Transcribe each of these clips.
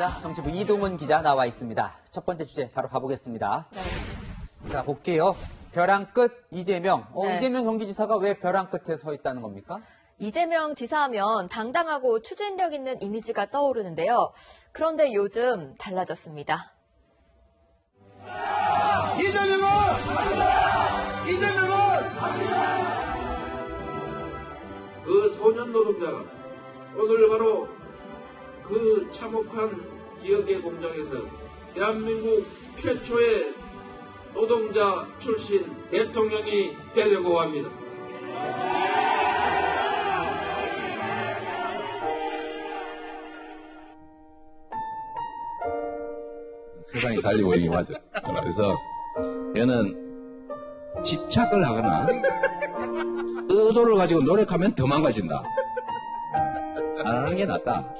알겠습니다. 정치부 이동훈 기자 나와 있습니다. 첫 번째 주제 바로 가보겠습니다. 네. 자, 볼게요. 벼랑 끝 이재명. 네. 이재명 경기지사가 왜 벼랑 끝에 서 있다는 겁니까? 이재명 지사하면 당당하고 추진력 있는 이미지가 떠오르는데요. 그런데 요즘 달라졌습니다. 이재명은! 그 소년 노동자가 오늘 바로 그 참혹한 기억의 공장에서 대한민국 최초의 노동자 출신 대통령이 되려고 합니다. 세상이 달리 보이긴 하죠. 그래서 얘는 집착을 하거나 의도를 가지고 노력하면 더 망가진다. 안 하는 게 낫다.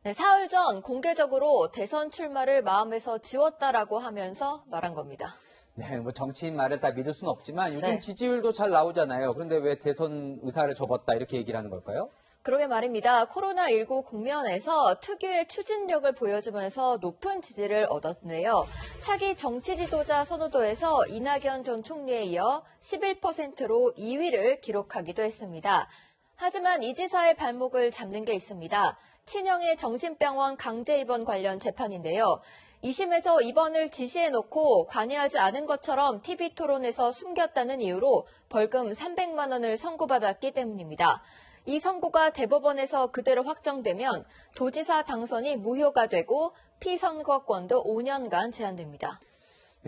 네, 사흘 전 공개적으로 대선 출마를 마음에서 지웠다라고 하면서 말한 겁니다. 네, 뭐 정치인 말을 다 믿을 수는 없지만 요즘 네. 지지율도 잘 나오잖아요. 그런데 왜 대선 의사를 접었다 이렇게 얘기를 하는 걸까요? 그러게 말입니다. 코로나19 국면에서 특유의 추진력을 보여주면서 높은 지지를 얻었는데요. 차기 정치 지도자 선호도에서 이낙연 전 총리에 이어 11%로 2위를 기록하기도 했습니다. 하지만 이 지사의 발목을 잡는 게 있습니다. 친형의 정신병원 강제 입원 관련 재판인데요. 2심에서 입원을 지시해놓고 관여하지 않은 것처럼 TV토론에서 숨겼다는 이유로 벌금 300만 원을 선고받았기 때문입니다. 이 선고가 대법원에서 그대로 확정되면 도지사 당선이 무효가 되고 피선거권도 5년간 제한됩니다.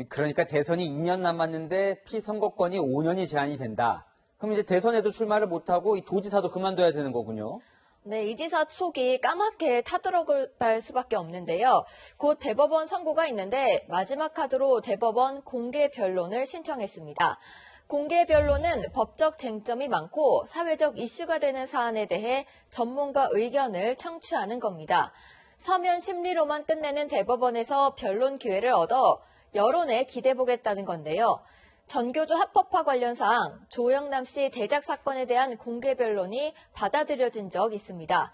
그러니까 대선이 2년 남았는데 피선거권이 5년이 제한이 된다. 그럼 이제 대선에도 출마를 못하고 이 도지사도 그만둬야 되는 거군요. 네, 이 지사 속이 까맣게 타들어갈 수밖에 없는데요. 곧 대법원 선고가 있는데 마지막 카드로 대법원 공개 변론을 신청했습니다. 공개 변론은 법적 쟁점이 많고 사회적 이슈가 되는 사안에 대해 전문가 의견을 청취하는 겁니다. 서면 심리로만 끝내는 대법원에서 변론 기회를 얻어 여론에 기대보겠다는 건데요. 전교조 합법화 관련 사항, 조영남 씨 대작 사건에 대한 공개 변론이 받아들여진 적 있습니다.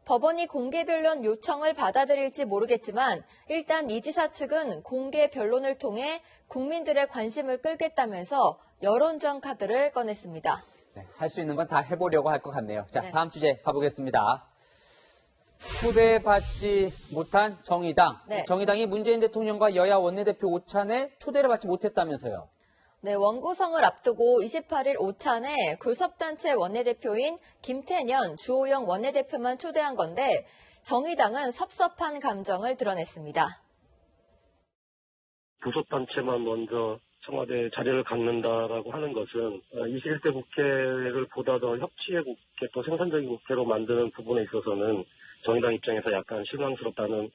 법원이 공개 변론 요청을 받아들일지 모르겠지만 일단 이 지사 측은 공개 변론을 통해 국민들의 관심을 끌겠다면서 여론전 카드를 꺼냈습니다. 네, 할 수 있는 건 다 해보려고 할 것 같네요. 자, 네. 다음 주제 가보겠습니다. 초대받지 못한 정의당. 네. 정의당이 문재인 대통령과 여야 원내대표 오찬에 초대를 받지 못했다면서요. 네, 원구성을 앞두고 28일 오찬에 교섭단체 원내대표인 김태년, 주호영 원내대표만 초대한 건데 정의당은 섭섭한 감정을 드러냈습니다. 교섭단체만 먼저 청와대 자리를 갖는다라고 하는 것은 21대 국회를 보다 더 협치의 국회, 또 생산적인 국회로 만드는 부분에 있어서는 정의당 입장에서 약간 실망스럽다는.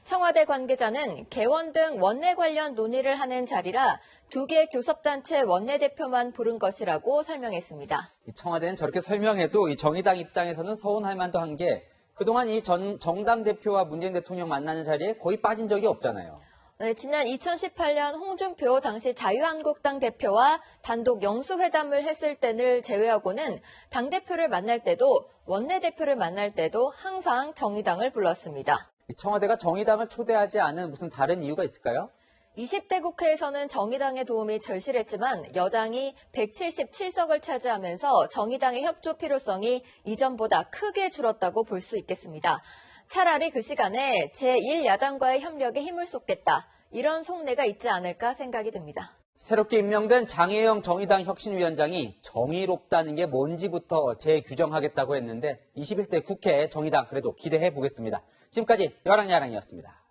청와대 관계자는 개원 등 원내 관련 논의를 하는 자리라 2개 교섭단체 원내대표만 부른 것이라고 설명했습니다. 청와대는 저렇게 설명해도 이 정의당 입장에서는 서운할 만도 한 게 그동안 이 정당 대표와 문재인 대통령 만나는 자리에 거의 빠진 적이 없잖아요. 네, 지난 2018년 홍준표 당시 자유한국당 대표와 단독 영수회담을 했을 때를 제외하고는 당대표를 만날 때도 원내대표를 만날 때도 항상 정의당을 불렀습니다. 청와대가 정의당을 초대하지 않은 무슨 다른 이유가 있을까요? 20대 국회에서는 정의당의 도움이 절실했지만 여당이 177석을 차지하면서 정의당의 협조 필요성이 이전보다 크게 줄었다고 볼 수 있겠습니다. 차라리 그 시간에 제1야당과의 협력에 힘을 쏟겠다. 이런 속내가 있지 않을까 생각이 듭니다. 새롭게 임명된 장혜영 정의당 혁신위원장이 정의롭다는 게 뭔지부터 재규정하겠다고 했는데 21대 국회 정의당 그래도 기대해 보겠습니다. 지금까지 여랑야랑이었습니다.